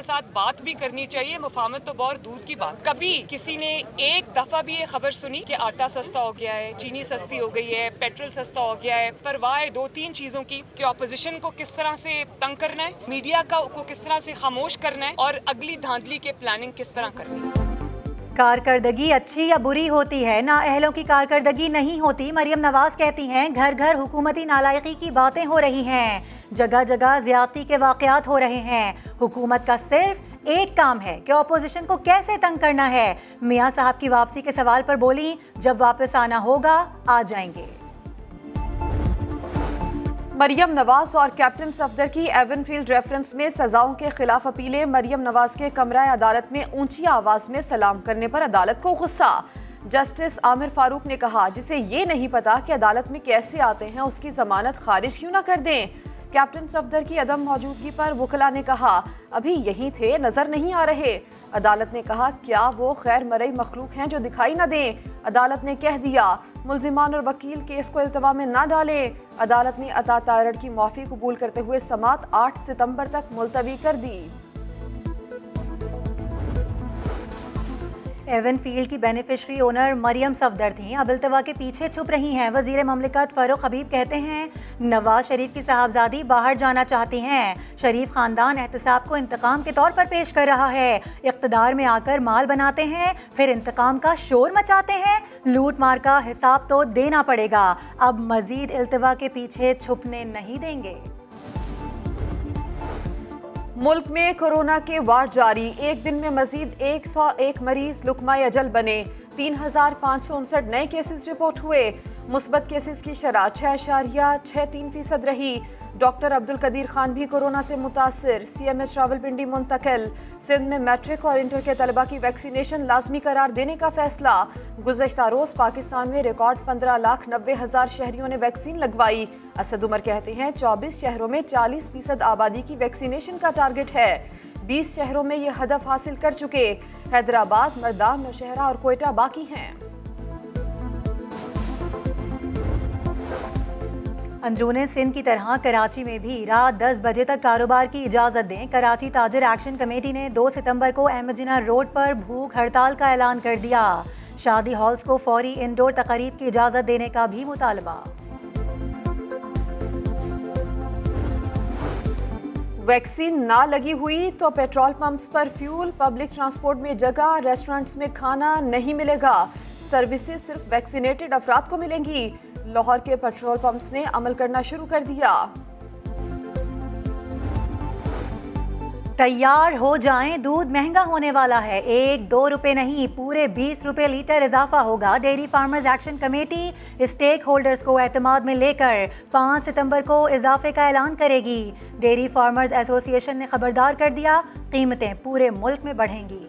के साथ बात भी करनी चाहिए। मुफाहमत तो बहुत दूर की बात। कभी किसी ने एक दफा भी ये खबर सुनी कि आटा सस्ता हो गया है, चीनी सस्ती हो गई है, पेट्रोल सस्ता हो गया है? परवाह है दो तीन चीजों की कि ऑपोजिशन को किस तरह से तंग करना है, मीडिया को किस तरह से खामोश करना है और अगली धांधली के प्लानिंग किस तरह करनी है। कारकर्दगी अच्छी या बुरी होती है, ना अहलों की कारकर्दगी नहीं होती। मरियम नवाज कहती हैं घर घर हुकूमती नालायकी की बातें हो रही हैं, जगह जगह ज्यादती के वाकयात हो रहे हैं। हुकूमत का सिर्फ एक काम है कि ऑपोजिशन को कैसे तंग करना है। मियां साहब की वापसी के सवाल पर बोली, जब वापस आना होगा आ जाएंगे। मरियम नवाज और कैप्टन सफदर की एवनफील्ड रेफरेंस में सजाओं के खिलाफ अपीलें। मरियम नवाज के कमरा अदालत में ऊंची आवाज में सलाम करने पर अदालत को गुस्सा। जस्टिस आमिर फारूक ने कहा, जिसे ये नहीं पता कि अदालत में कैसे आते हैं उसकी जमानत खारिज क्यों ना कर दें। कैप्टन सफदर की अदम मौजूदगी पर वकला ने कहा, अभी यहीं थे, नजर नहीं आ रहे। अदालत ने कहा, क्या वो खैर मरई मखलूक हैं जो दिखाई न दें। अदालत ने कह दिया, मुल्जिमान और वकील केस को इल्तवा में न डालें। अदालत ने अता तारड़ की माफी कबूल करते हुए समात 8 सितंबर तक मुलतवी कर दी। एवनफील्ड की बेनिफिशरी ओनर मरियम सफदर थीं, अब इल्तवा के पीछे छुप रही हैं। वजीर ममलिकत फारूक हबीब कहते हैं नवाज शरीफ की साहबजादी बाहर जाना चाहती हैं। शरीफ खानदान एहतसाब को इंतकाम के तौर पर पेश कर रहा है। इक़्तिदार में आकर माल बनाते हैं, फिर इंतकाम का शोर मचाते हैं। लूट मार का हिसाब तो देना पड़ेगा। अब मजीद इल्तवा के पीछे छुपने नहीं देंगे। मुल्क में कोरोना के वार जारी। एक दिन में मजीद 101 मरीज लुकमाए अजल बने। 3559 नए केसेस रिपोर्ट हुए। मुस्बत केसेस की शरह 6.63% रही। डॉक्टर अब्दुल कदीर खान भी कोरोना से मुतासिर। CMS रावलपिंडी मुंतकिल। सिंध में मैट्रिक और इंटर के तलबा की वैक्सीनेशन लाजमी करार देने का फैसला। गुज़श्ता रोज पाकिस्तान में रिकॉर्ड 15,90,000 शहरियों ने वैक्सीन लगवाई। असद उमर कहते हैं 24 शहरों में 40% आबादी की वैक्सीनेशन का टारगेट है। 20 शहरों में ये हदफ हासिल कर चुके। हैदराबाद, मरदान, नौशहरा और कोयटा बाकी हैं। अंदरूने सिंध की तरह कराची में भी रात 10 बजे तक कारोबार की इजाज़त दें। कराची ताजर एक्शन कमेटी ने 2 सितंबर को एमजिना रोड पर भूख हड़ताल का ऐलान कर दिया। शादी हॉल्स को फौरी इंडोर तकरीब की इजाज़त देने का भी मुतालबा। वैक्सीन ना लगी हुई तो पेट्रोल पंप्स पर फ्यूल, पब्लिक ट्रांसपोर्ट में जगह, रेस्टोरेंट्स में खाना नहीं मिलेगा। सर्विसेज सिर्फ वैक्सीनेटेड अफराद को मिलेंगी। लाहौर के पेट्रोल पंप्स ने अमल करना शुरू कर दिया। तैयार हो जाएं, दूध महंगा होने वाला है। 1-2 रुपए नहीं, पूरे 20 रुपए लीटर इजाफा होगा। Dairy farmers action committee stakeholders को एतमाद में लेकर 5 सितंबर को इजाफे का ऐलान करेगी। डेयरी फार्मर्स एसोसिएशन ने खबरदार कर दिया, कीमतें पूरे मुल्क में बढ़ेंगी।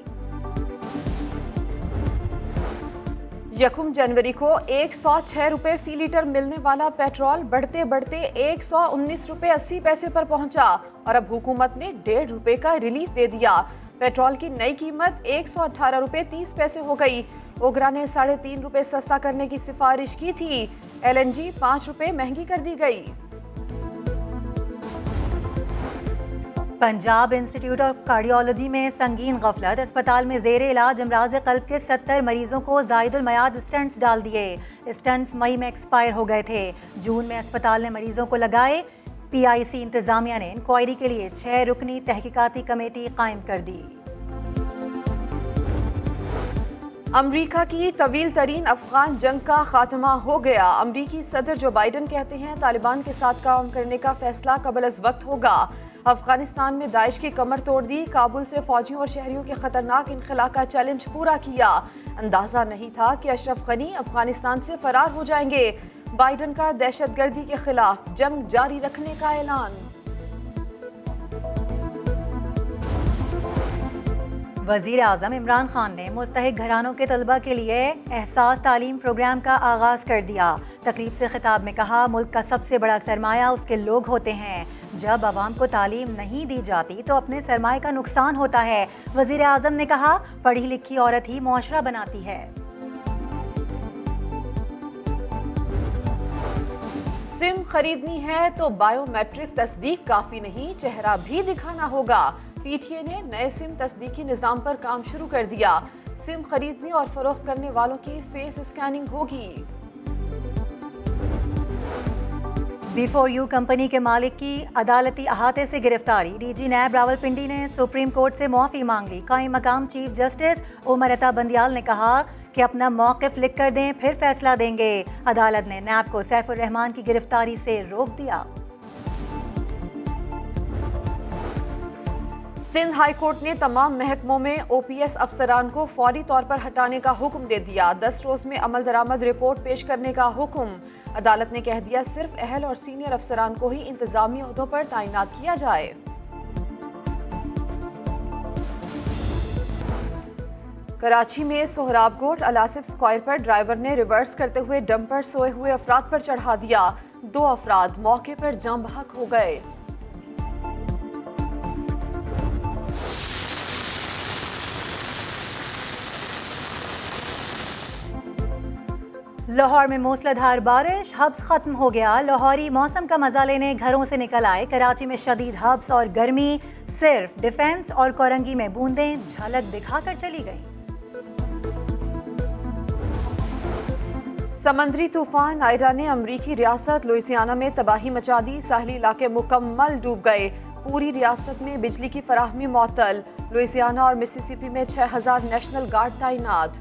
1 जनवरी को 106 रुपए फी लीटर मिलने वाला पेट्रोल बढ़ते बढ़ते 119 रुपए 80 पैसे पर पहुंचा और अब हुकूमत ने 1.5 रुपए का रिलीफ दे दिया। पेट्रोल की नई कीमत 118 रुपए 30 पैसे हो गई। ओगरा ने 3.5 रुपए सस्ता करने की सिफारिश की थी। LNG 5 रुपए महंगी कर दी गई। पंजाब इंस्टीट्यूट ऑफ कार्डियोलॉजी में संगीन गफलत। अस्पताल में जेर इलाज अमराज कल्ब के 70 मरीजों को जायदुल मयाद स्टंट्स डाल दिए। स्टंट्स मई में एक्सपायर हो गए थे। जून में अस्पताल ने मरीजों को लगाए। PIC इंतजामिया ने इंक्वायरी के लिए 6 रुकनी तहकीकाती कमेटी कायम कर दी। अमरीका की तवील तरीन अफगान जंग का खात्मा हो गया। अमरीकी सदर जो बाइडन कहते हैं तालिबान के साथ काम करने का फैसला कबल अज़ वक्त होगा। अफगानिस्तान में दाइश की कमर तोड़ दी। काबुल से फौजियों और शहरियों के खतरनाक इनखला का चैलेंज पूरा किया। अंदाजा नहीं था कि अशरफ गनी अफगानिस्तान से फरार हो जाएंगे। बाइडन का दहशतगर्दी के खिलाफ जंग जारी रखने का ऐलान। वज़ीर आज़म इमरान खान ने मुस्तहिक घरानों के तलबा के लिए एहसास तालीम प्रोग्राम का आगाज़ कर दिया। तकरीब से खिताब में कहा, मुल्क का सबसे बड़ा सरमाया उसके लोग होते हैं। जब आवाम को तालीम नहीं दी जाती तो अपने सरमाए का नुकसान होता है। वज़ीर आज़म ने कहा, पढ़ी लिखी औरत ही मुआशरा बनाती है। सिम खरीदनी है तो बायोमेट्रिक तस्दीक काफ़ी नहीं, चेहरा भी दिखाना होगा। PTA ने नए सिम तस्दीकी निज़ाम पर काम शुरू कर दिया। सिम खरीदने और फरोख्त करने वालों की फेस स्कैनिंग होगी। B4U कंपनी के मालिक की अदालती अहाते से गिरफ्तारी। DG नैब रावलपिंडी ने सुप्रीम कोर्ट से माफ़ी मांग ली। कायम मकाम चीफ जस्टिस उमर अता बंदियाल ने कहा कि अपना मौक़िफ़ लिख कर दें, फिर फैसला देंगे। अदालत ने नैब को सैफुर रहमान की गिरफ्तारी से रोक दिया। सिंध हाई कोर्ट ने तमाम महकमों में OPS अफसरान को फौरी तौर पर हटाने का हुक्म दे दिया। 10 रोज में अमल दरामद रिपोर्ट पेश करने का हुक्म। अदालत ने कह दिया सिर्फ अहल और सीनियर अफसरान को ही इंतजामी ओहदों पर तैनात किया जाए। कराची में सोहराबकोट अलासिफ स्क्वायर पर ड्राइवर ने रिवर्स करते हुए डंपर सोए हुए अफराद पर चढ़ा दिया। 2 अफराद मौके पर जाम बहक हो गए। लाहौर में मूसलाधार बारिश, हब्स खत्म हो गया। लाहौरी मौसम का मजा लेने घरों से निकल आए। कराची में शदीद हब्स और गर्मी, सिर्फ डिफेंस और कोरंगी में बूंदें झलक दिखाकर चली गई। समंदरी तूफान आयडा ने अमरीकी रियासत लुइसियाना में तबाही मचा दी। साहली इलाके मुकम्मल डूब गए। पूरी रियासत में बिजली की फराहमी मुअत्तल। लुइसियाना और मिसिसिपी में 6000 नेशनल गार्ड तैनात।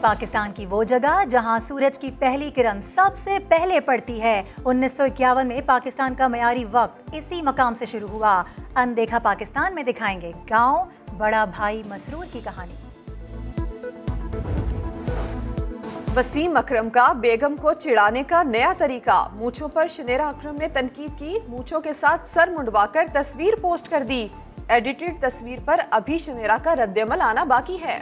पाकिस्तान की वो जगह जहां सूरज की पहली किरण सबसे पहले पड़ती है। 1951 में पाकिस्तान का मयारी वक्त इसी मकाम से शुरू हुआ। अनदेखा पाकिस्तान में दिखाएंगे गांव बड़ा भाई मसरूर की कहानी। वसीम अकरम का बेगम को चिढ़ाने का नया तरीका। मूंछों पर शनेरा अकरम ने तनकीद की। मूंछों के साथ सर मुंडवाकर तस्वीर पोस्ट कर दी। एडिटेड तस्वीर पर अभी शनेरा का रद्देमल आना बाकी है।